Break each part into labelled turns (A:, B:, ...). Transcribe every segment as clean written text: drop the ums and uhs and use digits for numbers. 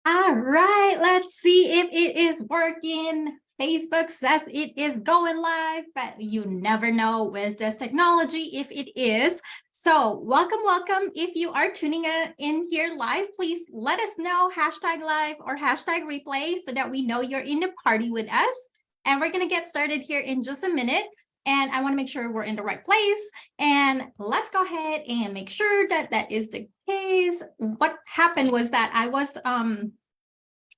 A: All right, let's see if it is working. Facebook says it is going live, but you never know with this technology if it is. So welcome. If you are tuning in here live, please let us know #live or #replay so that we know you're in the party with us. And we're going to get started here in just a minute. And I want to make sure we're in the right place. And let's go ahead and make sure that that is the case. What happened was that I was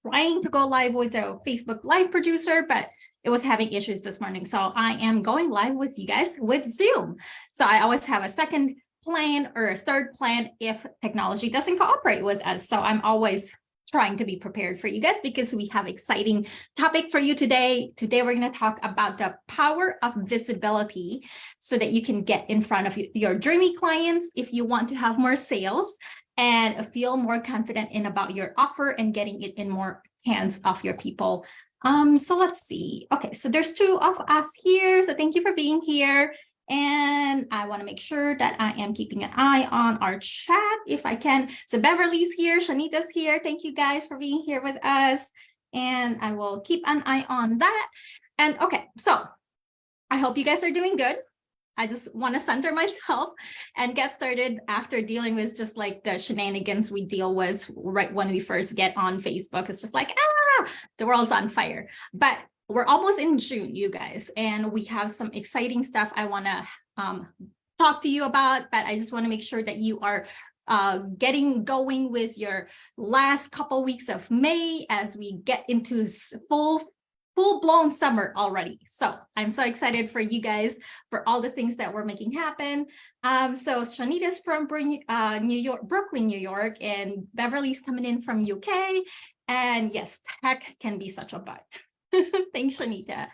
A: trying to go live with a Facebook Live producer, but it was having issues this morning. So I am going live with you guys with Zoom. So I always have a second plan or a third plan if technology doesn't cooperate with us. So I'm always trying to be prepared for you guys because we have exciting topic for you today. Today, we're going to talk about the power of visibility so that you can get in front of your dreamy clients if you want to have more sales and feel more confident in about your offer and getting it in more hands of your people. So let's see. Okay, so there's two of us here. So thank you for being here. And I want to make sure that I am keeping an eye on our chat if I can. So Beverly's here, Shanita's here. Thank you guys for being here with us. And I will keep an eye on that. And okay, so I hope you guys are doing good. I just want to center myself and get started after dealing with just like the shenanigans we deal with right when we first get on Facebook. It's just like, the world's on fire. But we're almost in June, you guys, and we have some exciting stuff I want to talk to you about, but I just want to make sure that you are getting going with your last couple weeks of May as we get into full-blown summer already. So I'm so excited for you guys for all the things that we're making happen. So Shanita's from New York, Brooklyn, New York, and Beverly's coming in from UK. And yes, tech can be such a butt. Thanks, Shanita.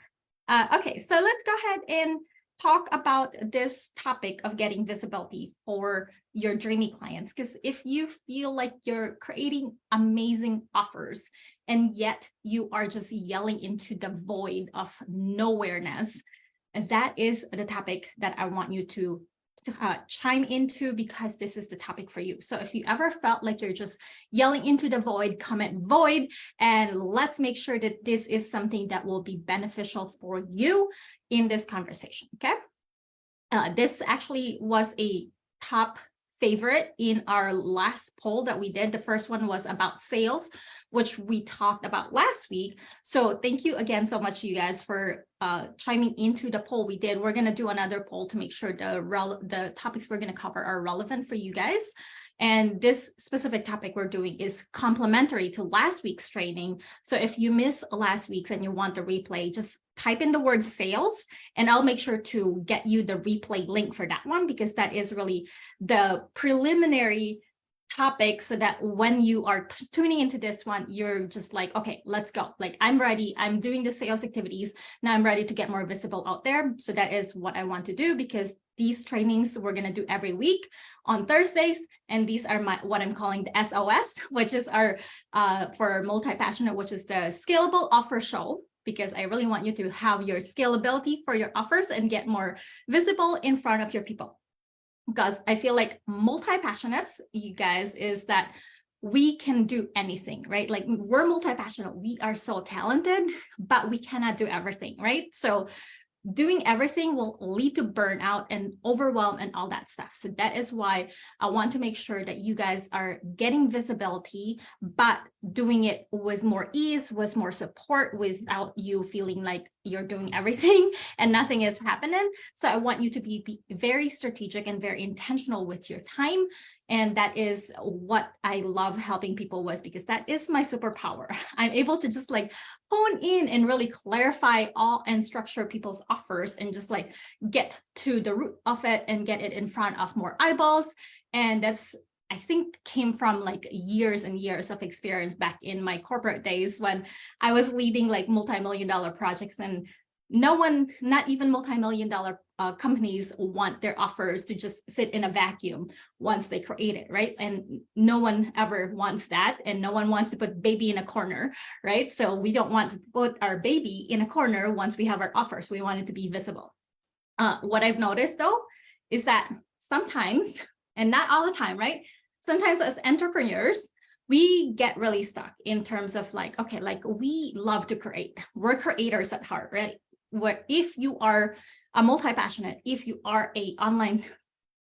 A: Okay, so let's go ahead and talk about this topic of getting visibility for your dreamy clients. Because if you feel like you're creating amazing offers and yet you are just yelling into the void of nowhereness, that is the topic that I want you to chime into because this is the topic for you. So if you ever felt like you're just yelling into the void, comment void, and let's make sure that this is something that will be beneficial for you in this conversation, okay? This actually was a top favorite in our last poll that we did. The first one was about sales, which we talked about last week. So thank you again so much, you guys, for chiming into the poll we did. We're going to do another poll to make sure the topics we're going to cover are relevant for you guys. And this specific topic we're doing is complementary to last week's training. So if you missed last week's and you want the replay, just type in the word sales and I'll make sure to get you the replay link for that one because that is really the preliminary topic so that when you are tuning into this one, you're just like, okay, let's go. Like, I'm ready. I'm doing the sales activities. Now I'm ready to get more visible out there. So that is what I want to do because these trainings we're going to do every week on Thursdays. And these are what I'm calling the S.O.S, which is our for multi-passionate, which is the Scalable Offer Show, because I really want you to have your scalability for your offers and get more visible in front of your people. Because I feel like multi-passionates, you guys, is that we can do anything, right? Like we're multi-passionate, we are so talented, but we cannot do everything, right? So doing everything will lead to burnout and overwhelm and all that stuff. So that is why I want to make sure that you guys are getting visibility, but doing it with more ease, with more support, without you feeling like you're doing everything and nothing is happening. So I want you to be very strategic and very intentional with your time. And that is what I love helping people with because that is my superpower. I'm able to just like hone in and really clarify all and structure people's offers and just like get to the root of it and get it in front of more eyeballs. And that's, I think, came from like years and years of experience back in my corporate days when I was leading like multi-million-dollar projects and no one, not even multi-million-dollar companies want their offers to just sit in a vacuum once they create it, right? And no one ever wants that. And no one wants to put baby in a corner, right? So we don't want to put our baby in a corner once we have our offers. We want it to be visible. What I've noticed though, is that sometimes, and not all the time, right? Sometimes as entrepreneurs, we get really stuck in terms of like, okay, like we love to create. We're creators at heart, right? What if you are a multi-passionate, if you are a online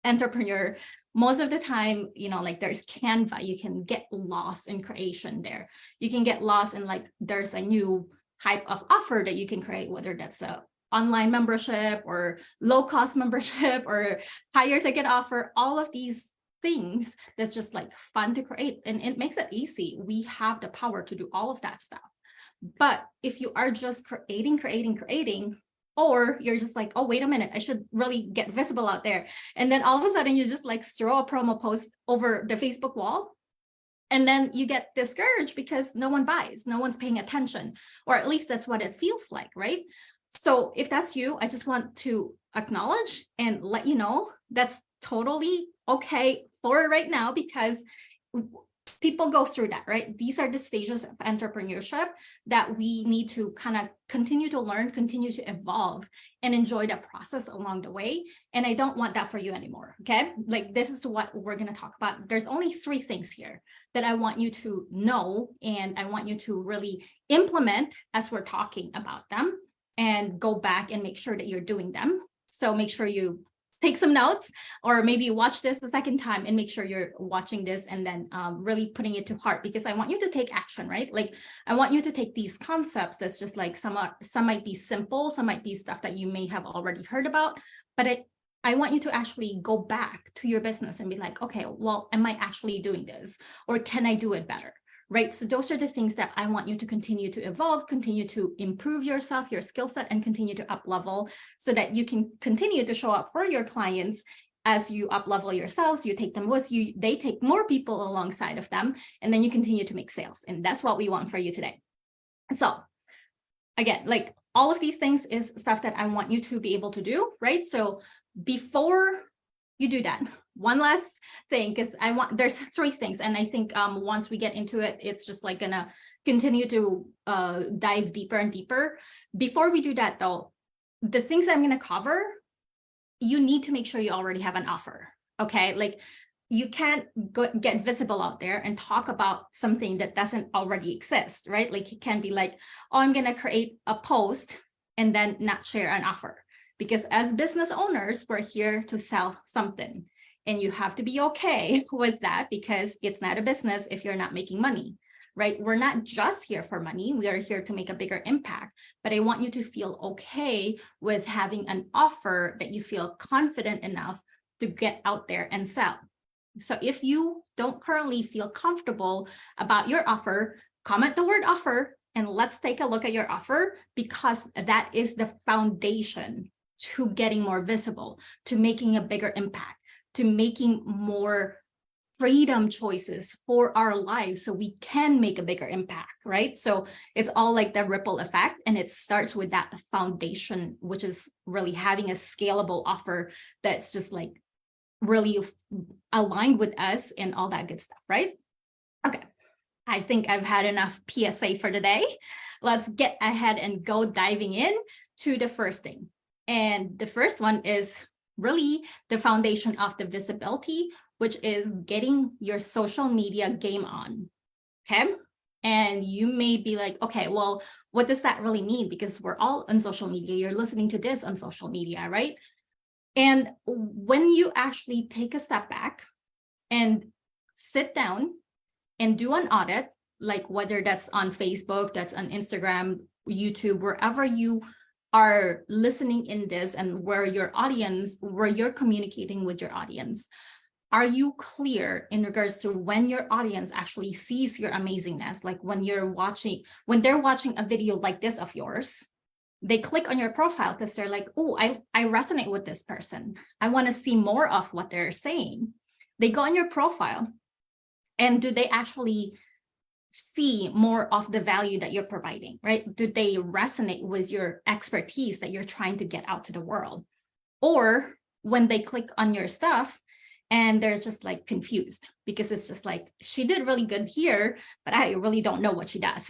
A: entrepreneur, most of the time, you know, like there's Canva, you can get lost in creation there. You can get lost in like, there's a new type of offer that you can create, whether that's a online membership or low cost membership or higher ticket offer, all of these things that's just like fun to create, and it makes it easy. We have the power to do all of that stuff. But if you are just creating, or you're just like, oh, wait a minute, I should really get visible out there, and then all of a sudden you just like throw a promo post over the Facebook wall, and then you get discouraged because no one buys, no one's paying attention, or at least that's what it feels like, right? So if that's you, I just want to acknowledge and let you know that's totally okay for right now, because people go through that, right? These are the stages of entrepreneurship that we need to kind of continue to learn, continue to evolve, and enjoy the process along the way. And I don't want that for you anymore, okay? Like, this is what we're going to talk about. There's only 3 things here that I want you to know, and I want you to really implement as we're talking about them, and go back and make sure that you're doing them. So make sure you take some notes, or maybe watch this a second time and make sure you're watching this and then really putting it to heart, because I want you to take action, right? Like, I want you to take these concepts that's just like some might be simple, some might be stuff that you may have already heard about, but I want you to actually go back to your business and be like, okay, well, am I actually doing this? Or can I do it better? Right? So those are the things that I want you to continue to evolve, continue to improve yourself, your skill set, and continue to up level, so that you can continue to show up for your clients as you up level yourselves, you take them with you, they take more people alongside of them, and then you continue to make sales. And that's what we want for you today. So again, like, all of these things is stuff that I want you to be able to do, right? So before you do that, one last thing, because there's 3 things, and I think once we get into it, it's just like gonna continue to dive deeper and deeper. Before we do that though, the things I'm gonna cover, you need to make sure you already have an offer, okay? Like, you can't get visible out there and talk about something that doesn't already exist, right? Like, it can be like, oh, I'm gonna create a post and then not share an offer, because as business owners, we're here to sell something. And you have to be okay with that, because it's not a business if you're not making money, right? We're not just here for money. We are here to make a bigger impact. But I want you to feel okay with having an offer that you feel confident enough to get out there and sell. So if you don't currently feel comfortable about your offer, comment the word offer, and let's take a look at your offer, because that is the foundation to getting more visible, to making a bigger impact, to making more freedom choices for our lives, so we can make a bigger impact, right? So it's all like the ripple effect, and it starts with that foundation, which is really having a scalable offer that's just like really aligned with us and all that good stuff, right? Okay, I think I've had enough PSA for today. Let's get ahead and go diving in to the first thing. And the first one is really the foundation of the visibility, which is getting your social media game on, okay? And you may be like, okay, well, what does that really mean? Because we're all on social media. You're listening to this on social media, right? And when you actually take a step back and sit down and do an audit, like whether that's on Facebook, that's on Instagram, YouTube, wherever you are listening in this, and where you're communicating with your audience, are you clear in regards to when your audience actually sees your amazingness? Like, when they're watching a video like this of yours, they click on your profile because they're like, oh, I resonate with this person. I want to see more of what they're saying. They go on your profile, and do they actually see more of the value that you're providing, right? Do they resonate with your expertise that you're trying to get out to the world? Or when they click on your stuff and they're just like confused, because it's just like, she did really good here, but I really don't know what she does.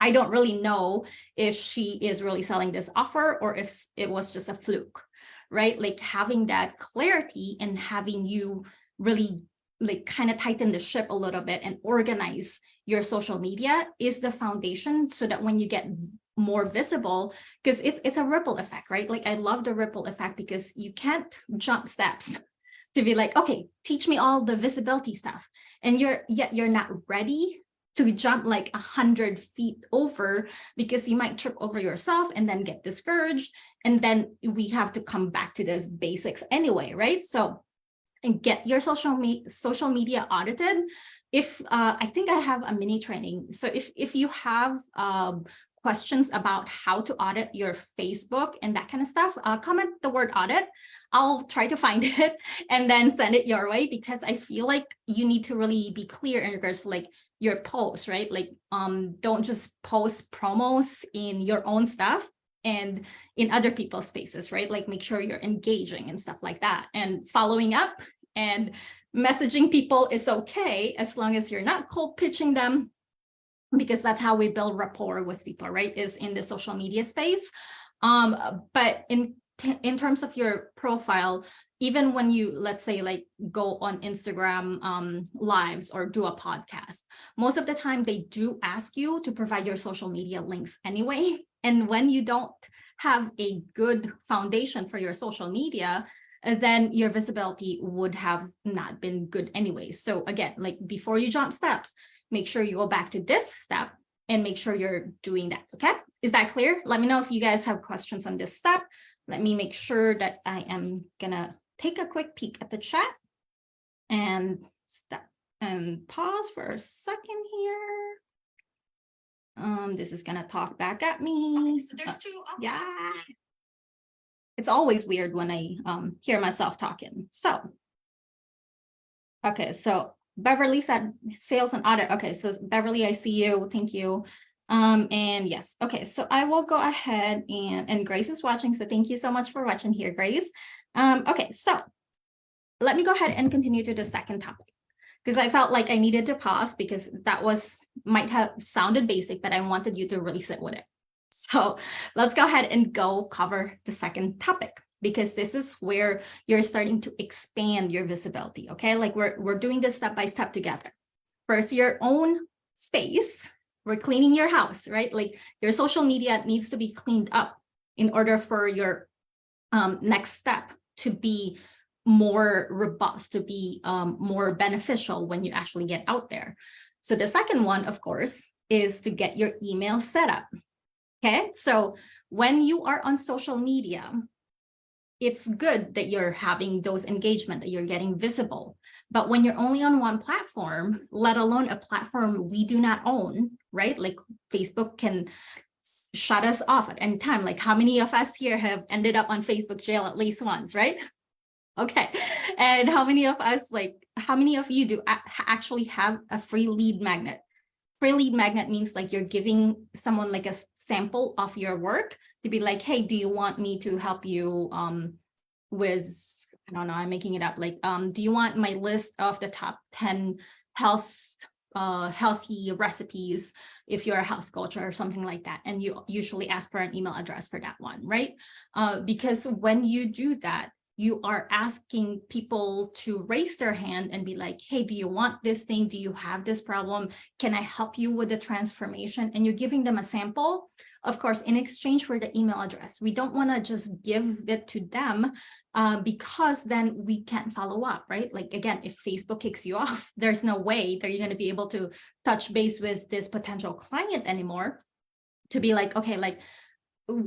A: I don't really know if she is really selling this offer or if it was just a fluke, right? Like, having that clarity and having you really like kind of tighten the ship a little bit and organize your social media is the foundation, so that when you get more visible, because it's a ripple effect, right? Like I love the ripple effect, because you can't jump steps to be like, okay, teach me all the visibility stuff, and you're not ready to jump like 100 feet over, because you might trip over yourself and then get discouraged, and then we have to come back to this basics anyway, right? So, and get your social media audited. If I think I have a mini training, so if you have questions about how to audit your Facebook and that kind of stuff, comment the word audit. I'll try to find it and then send it your way, because I feel like you need to really be clear in regards to like your posts, right? Like don't just post promos in your own stuff and in other people's spaces, right? Like make sure you're engaging and stuff like that, and following up and messaging people is okay, as long as you're not cold pitching them, because that's how we build rapport with people, right? Is in the social media space. But in terms of your profile, even when you, let's say, like go on Instagram lives or do a podcast, most of the time they do ask you to provide your social media links anyway. And when you don't have a good foundation for your social media, then your visibility would have not been good anyway. So again, like before you jump steps, make sure you go back to this step and make sure you're doing that. Okay, is that clear? Let me know if you guys have questions on this step. Let me make sure that I am gonna take a quick peek at the chat and stop and pause for a second here. This is gonna talk back at me.
B: Okay, so there's two options.
A: Yeah. It's always weird when I hear myself talking. So, okay, so Beverly said sales and audit. Okay, so Beverly, I see you. Thank you. And yes, okay, so I will go ahead and Grace is watching. So thank you so much for watching here, Grace. Okay, so let me go ahead and continue to the second topic, because I felt like I needed to pause, because that might have sounded basic, but I wanted you to really sit with it. So let's go ahead and go cover the second topic, because this is where you're starting to expand your visibility. Okay, like we're doing this step by step together. First, your own space. We're cleaning your house, right? Like your social media needs to be cleaned up in order for your next step to be more robust, to be more beneficial when you actually get out there. So the second one, of course, is to get your email set up. Okay, so when you are on social media, it's good that you're having those engagement, that you're getting visible. But when you're only on one platform, let alone a platform we do not own, right? Like Facebook can shut us off at any time. Like how many of us here have ended up on Facebook jail at least once, right? Okay, and how many of us, like how many of you do actually have a free lead magnet? Free lead magnet means like you're giving someone like a sample of your work to be like, hey, do you want me to help you with, I don't know, I'm making it up, like, do you want my list of the top 10 healthy recipes if you're a health coach or something like that? And you usually ask for an email address for that one, right? Because when you do that, you are asking people to raise their hand and be like, hey, do you want this thing? Do you have this problem? Can I help you with the transformation? And you're giving them a sample, of course, in exchange for the email address. We don't want to just give it to them because then we can't follow up, right? Like, again, if Facebook kicks you off, there's no way that you're going to be able to touch base with this potential client anymore to be like, okay, like,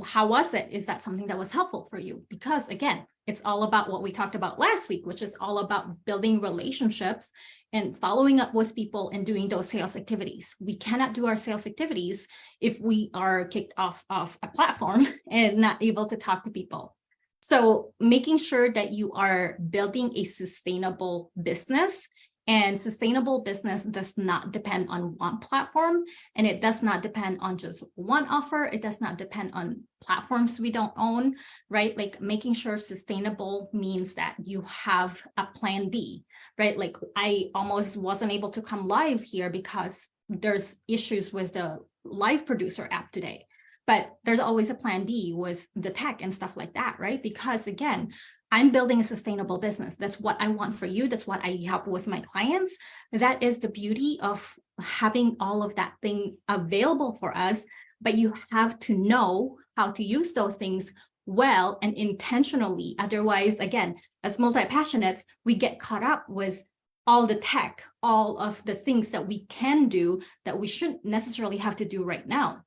A: how was it? Is that something that was helpful for you? Because again, it's all about what we talked about last week, which is all about building relationships and following up with people and doing those sales activities. We cannot do our sales activities if we are kicked off of a platform and not able to talk to people. So making sure that you are building a sustainable business. And sustainable business does not depend on one platform, and it does not depend on just one offer. It does not depend on platforms we don't own, right? Like making sure sustainable means that you have a plan B, right? Like I almost wasn't able to come live here because there's issues with the live producer app today. But there's always a plan B with the tech and stuff like that, right? Because again, I'm building a sustainable business. That's what I want for you. That's what I help with my clients. That is the beauty of having all of that thing available for us, but you have to know how to use those things well and intentionally. Otherwise, again, as multi-passionates, we get caught up with all the tech, all of the things that we can do that we shouldn't necessarily have to do right now.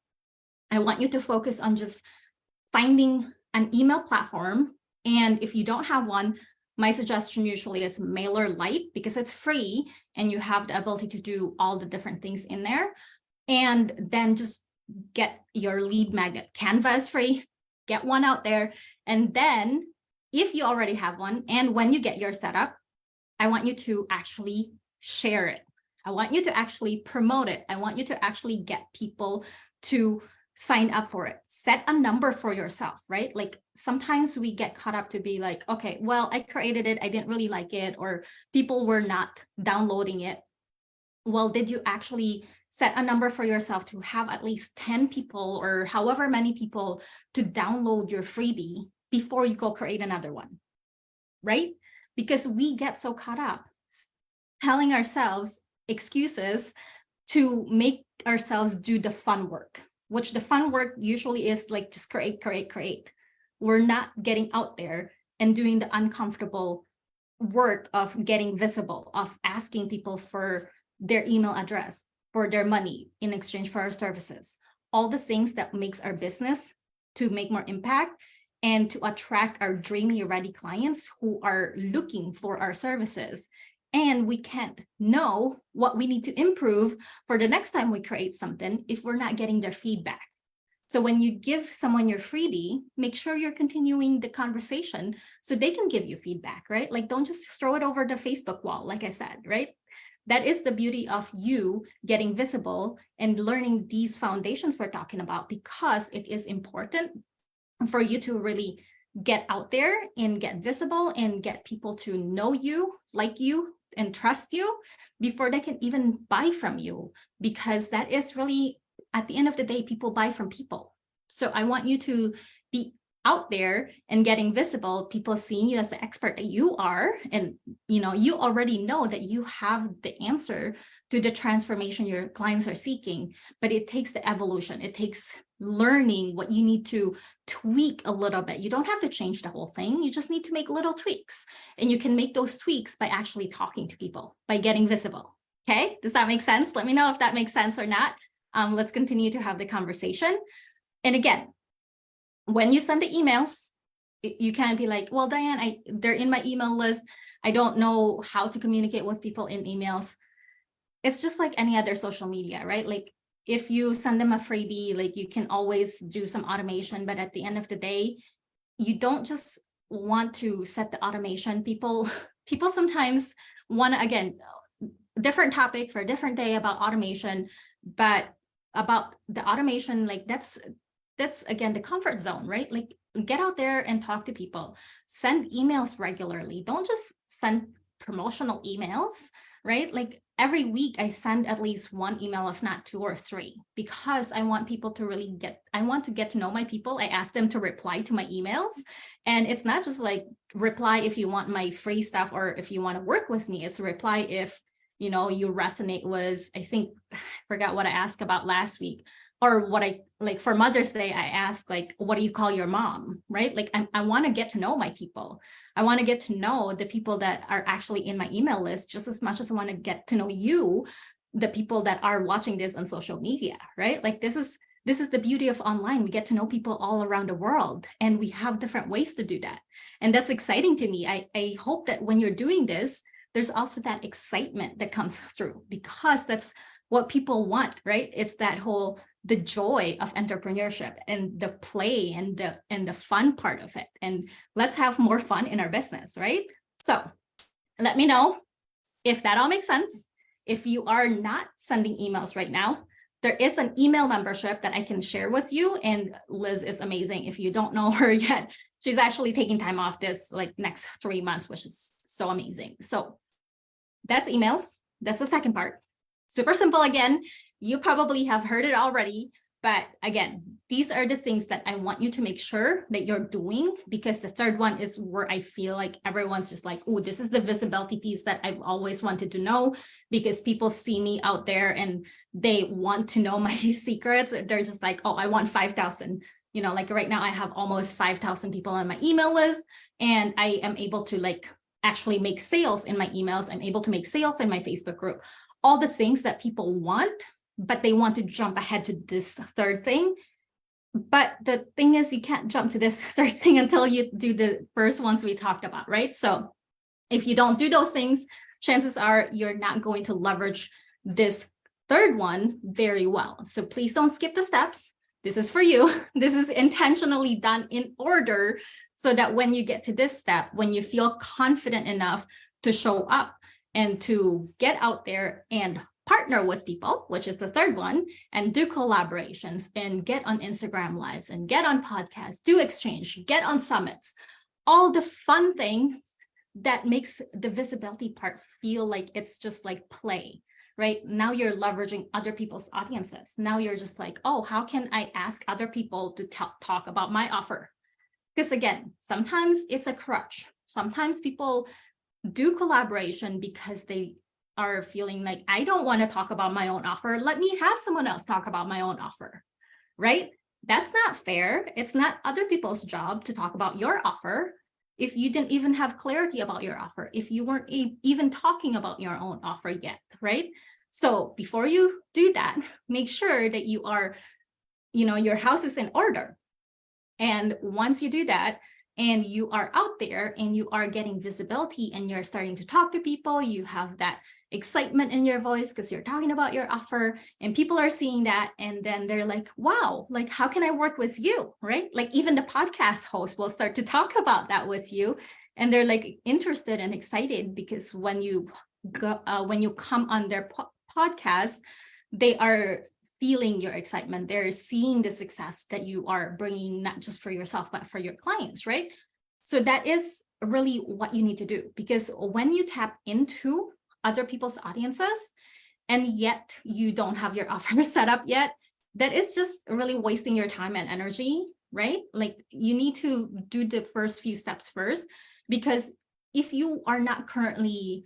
A: I want you to focus on just finding an email platform. And if you don't have one, my suggestion usually is MailerLite, because it's free and you have the ability to do all the different things in there. And then just get your lead magnet. Canva is free. Get one out there. And then if you already have one, and when you get your setup, I want you to actually share it. I want you to actually promote it. I want you to actually get people to sign up for it. Set a number for yourself, right? Like sometimes we get caught up to be like, okay, well, I created it, I didn't really like it, or people were not downloading it. Well, did you actually set a number for yourself to have at least 10 people or however many people to download your freebie before you go create another one, right? Because we get so caught up telling ourselves excuses to make ourselves do the fun work, which the fun work usually is like just create. We're not getting out there and doing the uncomfortable work of getting visible, of asking people for their email address, for their money in exchange for our services, all the things that makes our business to make more impact and to attract our dreamy, ready clients who are looking for our services. And we can't know what we need to improve for the next time we create something if we're not getting their feedback. So when you give someone your freebie, make sure you're continuing the conversation so they can give you feedback, right? Like don't just throw it over the Facebook wall, like I said, right? That is the beauty of you getting visible and learning these foundations we're talking about, because it is important for you to really get out there and get visible and get people to know you, like you, and trust you before they can even buy from you, because that is really, at the end of the day, people buy from people. So I want you to be out there and getting visible, people seeing you as the expert that you are, and you already know that you have the answer to the transformation your clients are seeking, but it takes the evolution. It takes learning what you need to tweak a little bit. You don't have to change the whole thing. You just need to make little tweaks, and you can make those tweaks by actually talking to people, by getting visible. Okay, does that make sense? Let me know if that makes sense or not. Let's continue to have the conversation. And again, when you send the emails, you can't be like, well, Diane, they're in my email list. I don't know how to communicate with people in emails. It's just like any other social media, right? Like if you send them a freebie, like you can always do some automation, but at the end of the day, you don't just want to set the automation. People sometimes want to, again, different topic for a different day about automation, but about the automation, like that's again the comfort zone, right? Like get out there and talk to people, send emails regularly. Don't just send promotional emails, right? Like every week I send at least one email, if not 2 or 3, because I want people to really I want to get to know my people. I ask them to reply to my emails, and it's not just like reply if you want my free stuff or if you want to work with me. It's reply if you resonate with, I forgot what I asked about last week, or what I like for Mother's Day, I asked like, what do you call your mom, right? Like I want to get to know my people. I want to get to know the people that are actually in my email list just as much as I want to get to know you, the people that are watching this on social media, right? Like this is the beauty of online. We get to know people all around the world, and we have different ways to do that. And that's exciting to me. I hope that when you're doing this, there's also that excitement that comes through, because that's what people want, right? It's that whole, the joy of entrepreneurship and the play and the fun part of it. And let's have more fun in our business, right? So let me know if that all makes sense. If you are not sending emails right now, there is an email membership that I can share with you. And Liz is amazing. If you don't know her yet, she's actually taking time off this like next 3 months, which is so amazing. So that's emails. That's the second part. Super simple again. You probably have heard it already, but again, these are the things that I want you to make sure that you're doing, because the third one is where I feel like everyone's just like, oh, this is the visibility piece that I've always wanted to know, because people see me out there and they want to know my secrets. They're just like, oh, I want 5,000. Like right now I have almost 5,000 people on my email list, and I am able to like actually make sales in my emails. I'm able to make sales in my Facebook group, all the things that people want, but they want to jump ahead to this third thing. But the thing is, you can't jump to this third thing until you do the first ones we talked about, right? So if you don't do those things, chances are you're not going to leverage this third one very well. So please don't skip the steps. This is for you. This is intentionally done in order so that when you get to this step, when you feel confident enough to show up and to get out there and partner with people, which is the third one, and do collaborations and get on Instagram lives and get on podcasts, do exchange, get on summits, all the fun things that makes the visibility part feel like it's just like play, right? Now you're leveraging other people's audiences. Now you're just like, oh, how can I ask other people to talk about my offer? Because again, sometimes it's a crutch. Sometimes people do collaboration because they are feeling like, I don't want to talk about my own offer. Let me have someone else talk about my own offer, right? That's not fair. It's not other people's job to talk about your offer if you didn't even have clarity about your offer, if you weren't even talking about your own offer yet, right? So before you do that, make sure that you are, your house is in order. And once you do that, and you are out there and you are getting visibility and you're starting to talk to people, you have that excitement in your voice because you're talking about your offer and people are seeing that. And then they're like, wow, like, how can I work with you? Right? Like even the podcast host will start to talk about that with you. And they're like interested and excited because when you come on their podcast, they are feeling your excitement. They're seeing the success that you are bringing, not just for yourself, but for your clients, right? So that is really what you need to do, because when you tap into other people's audiences and yet you don't have your offer set up yet, that is just really wasting your time and energy, right? Like you need to do the first few steps first, because if you are not currently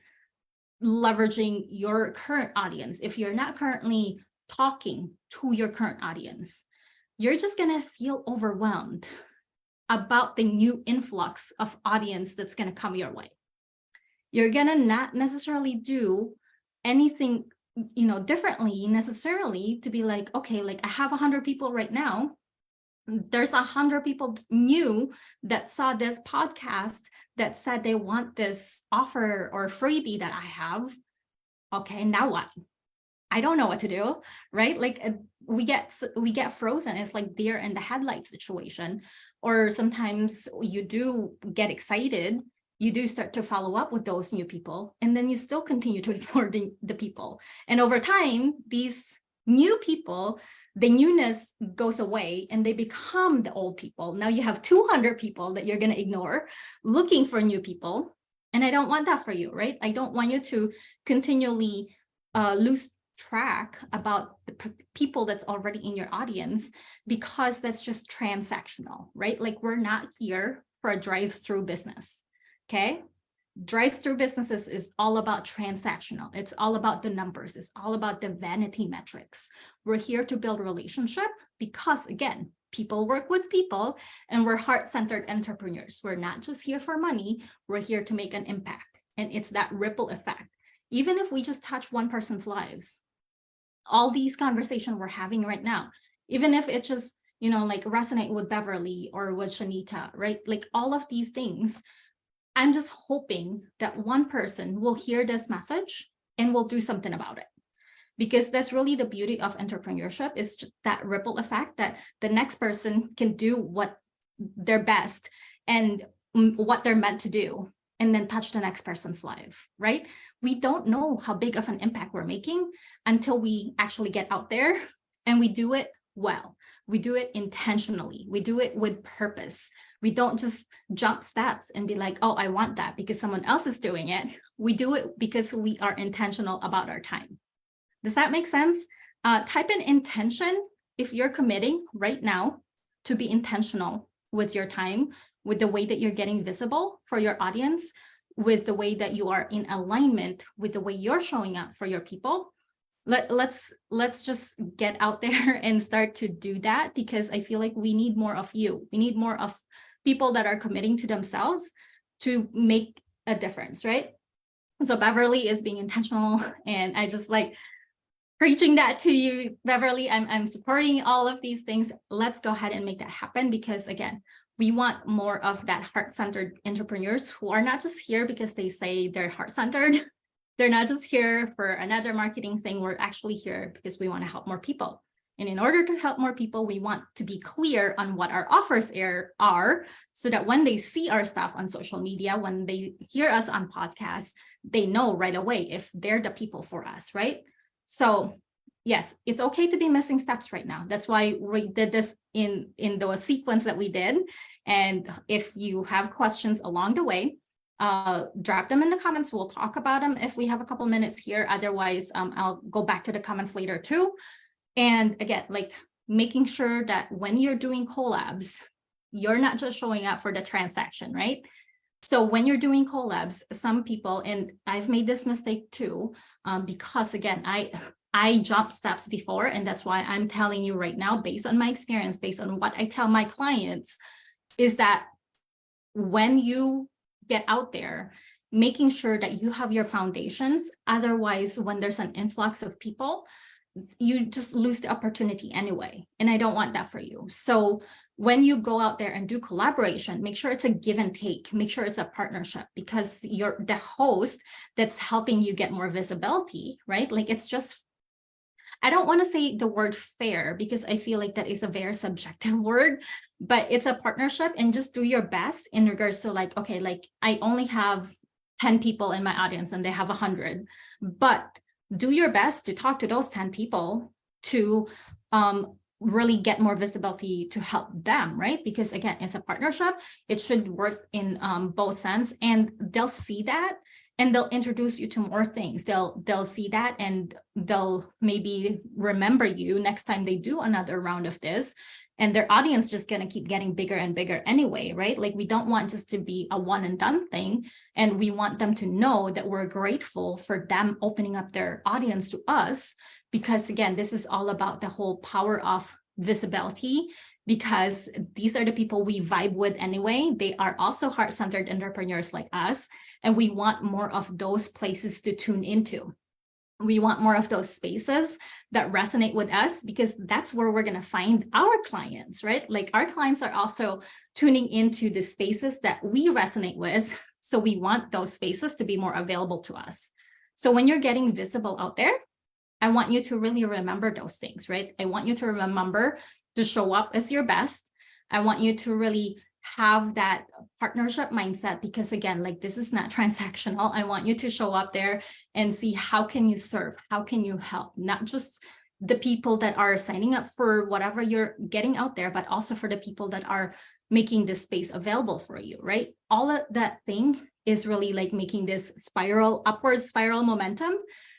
A: leveraging your current audience, if you're not currently talking to your current audience, you're just going to feel overwhelmed about the new influx of audience that's going to come your way. You're going to not necessarily do anything, differently necessarily to be like, okay, like I have 100 people right now. There's 100 people new that saw this podcast that said they want this offer or freebie that I have. Okay, now what? I don't know what to do, right? Like we get frozen. It's like deer in the headlights situation. Or sometimes you do get excited. You do start to follow up with those new people, and then you still continue to ignore the people. And over time, these new people, the newness goes away and they become the old people. Now you have 200 people that you're going to ignore looking for new people. And I don't want that for you, right? I don't want you to continually lose track about the people that's already in your audience, because that's just transactional, right? Like we're not here for a drive-through business, okay? Drive-through businesses is all about transactional. It's all about the numbers. It's all about the vanity metrics. We're here to build relationship because, again, people work with people and we're heart-centered entrepreneurs. We're not just here for money. We're here to make an impact. And it's that ripple effect. Even if we just touch one person's lives, all these conversations we're having right now, even if it's just, like resonate with Beverly or with Shanita, right? Like all of these things, I'm just hoping that one person will hear this message and will do something about it. Because that's really the beauty of entrepreneurship, is just that ripple effect, that the next person can do what they're best and what they're meant to do, and then touch the next person's life, right? We don't know how big of an impact we're making until we actually get out there and we do it well. We do it intentionally. We do it with purpose. We don't just jump steps and be like, oh, I want that because someone else is doing it. We do it because we are intentional about our time. Does that make sense? Type in intention if you're committing right now to be intentional with your time, with the way that you're getting visible for your audience, with the way that you are in alignment with the way you're showing up for your people, let's just get out there and start to do that, because I feel like we need more of you. We need more of people that are committing to themselves to make a difference, right? So Beverly is being intentional, and I just like preaching that to you, Beverly. I'm supporting all of these things. Let's go ahead and make that happen, because again, we want more of that heart-centered entrepreneurs who are not just here because they say they're heart-centered. They're not just here for another marketing thing. We're actually here because we want to help more people. And in order to help more people, we want to be clear on what our offers are, so that when they see our stuff on social media, when they hear us on podcasts, they know right away if they're the people for us, right? So yes, it's okay to be missing steps right now. That's why we did this in the sequence that we did. And if you have questions along the way, drop them in the comments. We'll talk about them if we have a couple minutes here. Otherwise, I'll go back to the comments later too. And again, like making sure that when you're doing collabs, you're not just showing up for the transaction, right? So when you're doing collabs, some people, and I've made this mistake too, because again, I jumped steps before, and that's why I'm telling you right now, based on my experience, based on what I tell my clients, is that when you get out there, making sure that you have your foundations. Otherwise, when there's an influx of people, you just lose the opportunity anyway. And I don't want that for you. So when you go out there and do collaboration, make sure it's a give and take, make sure it's a partnership, because you're the host that's helping you get more visibility, right? Like it's just, I don't want to say the word fair, because I feel like that is a very subjective word, but it's a partnership, and just do your best in regards to like, okay, like I only have 10 people in my audience and they have 100, but do your best to talk to those 10 people to really get more visibility to help them, right? Because again, it's a partnership. It should work in both sense, and they'll see that, and they'll introduce you to more things. They'll see that, and they'll maybe remember you next time they do another round of this, and their audience just gonna keep getting bigger and bigger anyway, right? Like we don't want just to be a one and done thing, and we want them to know that we're grateful for them opening up their audience to us, because again, this is all about the whole power of visibility, because these are the people we vibe with anyway. They are also heart-centered entrepreneurs like us, and we want more of those places to tune into. We want more of those spaces that resonate with us, because that's where we're going to find our clients, right? Like our clients are also tuning into the spaces that we resonate with. So we want those spaces to be more available to us. So when you're getting visible out there, I want you to really remember those things, right? I want you to remember to show up as your best. I want you to really have that partnership mindset, because again, like this is not transactional. I want you to show up there and see how can you serve, how can you help, not just the people that are signing up for whatever you're getting out there, but also for the people that are making this space available for you, right? All of that thing is really like making this spiral, upward spiral momentum,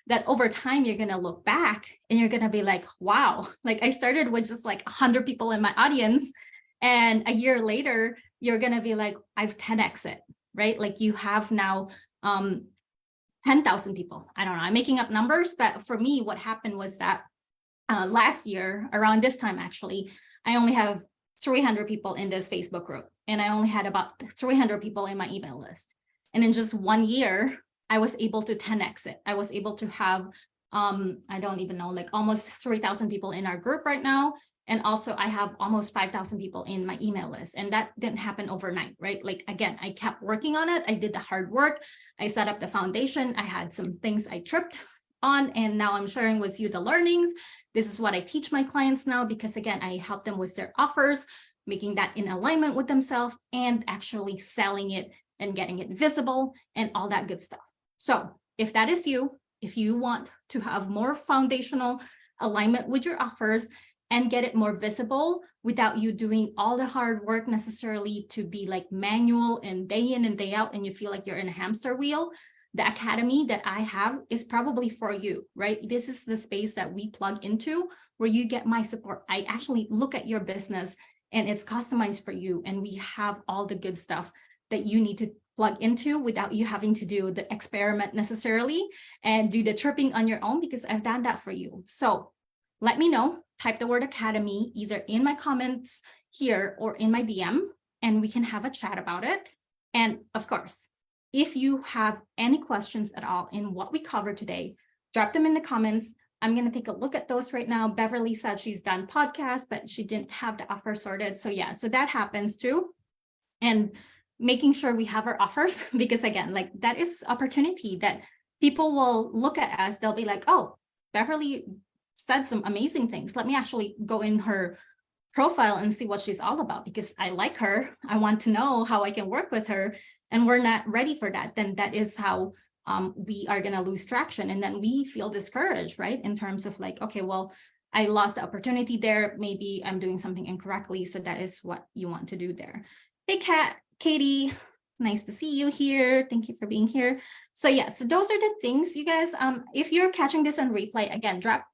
A: that over time you're going to look back and you're going to be like, wow, like I started with just like 100 people in my audience, and a year later, you're going to be like, I've 10x it, right? Like you have now 10,000 people. I don't know, I'm making up numbers, but for me, what happened was that last year, around this time, actually, I only have 300 people in this Facebook group, and I only had about 300 people in my email list. And in just 1 year, I was able to 10x it. I was able to have, I don't even know, like almost 3,000 people in our group right now. And also I have almost 5,000 people in my email list, and that didn't happen overnight, right? Like, again, I kept working on it. I did the hard work. I set up the foundation. I had some things I tripped on, and now I'm sharing with you the learnings. This is what I teach my clients now, because again, I help them with their offers, making that in alignment with themselves, and actually selling it and getting it visible and all that good stuff. So if that is you, if you want to have more foundational alignment with your offers and get it more visible without you doing all the hard work necessarily to be like manual and day in and day out, and you feel like you're in a hamster wheel, the academy that I have is probably for you, right? This is the space that we plug into where you get my support. I actually look at your business and it's customized for you. And we have all the good stuff that you need to plug into without you having to do the experiment necessarily and do the tripping on your own, because I've done that for you. So let me know, type the word academy either in my comments here or in my DM, and we can have a chat about it. And of course, if you have any questions at all in what we covered today, drop them in the comments. I'm going to take a look at those right now. Beverly said she's done podcasts, but she didn't have the offer sorted. So yeah, so that happens too. And making sure we have our offers, because again, like that is opportunity that people will look at us. They'll be like, oh, Beverly said some amazing things. Let me actually go in her profile and see what she's all about, because I like her. I want to know how I can work with her, and we're not ready for that. Then that is how we are going to lose traction. And then we feel discouraged, right? In terms of like, okay, well, I lost the opportunity there. Maybe I'm doing something incorrectly. So that is what you want to do there. Hey, Katie, nice to see you here. Thank you for being here. So yeah, so those are the things, you guys. If you're catching this on replay, again, drop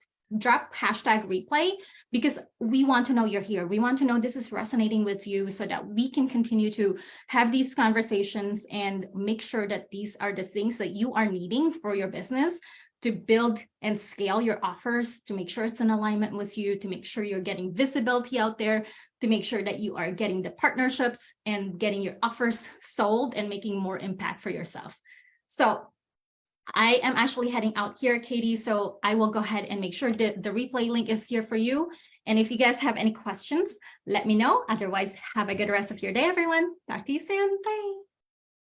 A: hashtag replay, because we want to know you're here. We want to know this is resonating with you so that we can continue to have these conversations and make sure that these are the things that you are needing for your business to build and scale your offers, to make sure it's in alignment with you, to make sure you're getting visibility out there, to make sure that you are getting the partnerships and getting your offers sold and making more impact for yourself. So I am actually heading out here, Katie, so I will go ahead and make sure that the replay link is here for you. And if you guys have any questions, let me know. Otherwise, have a good rest of your day, everyone. Talk to you soon. Bye.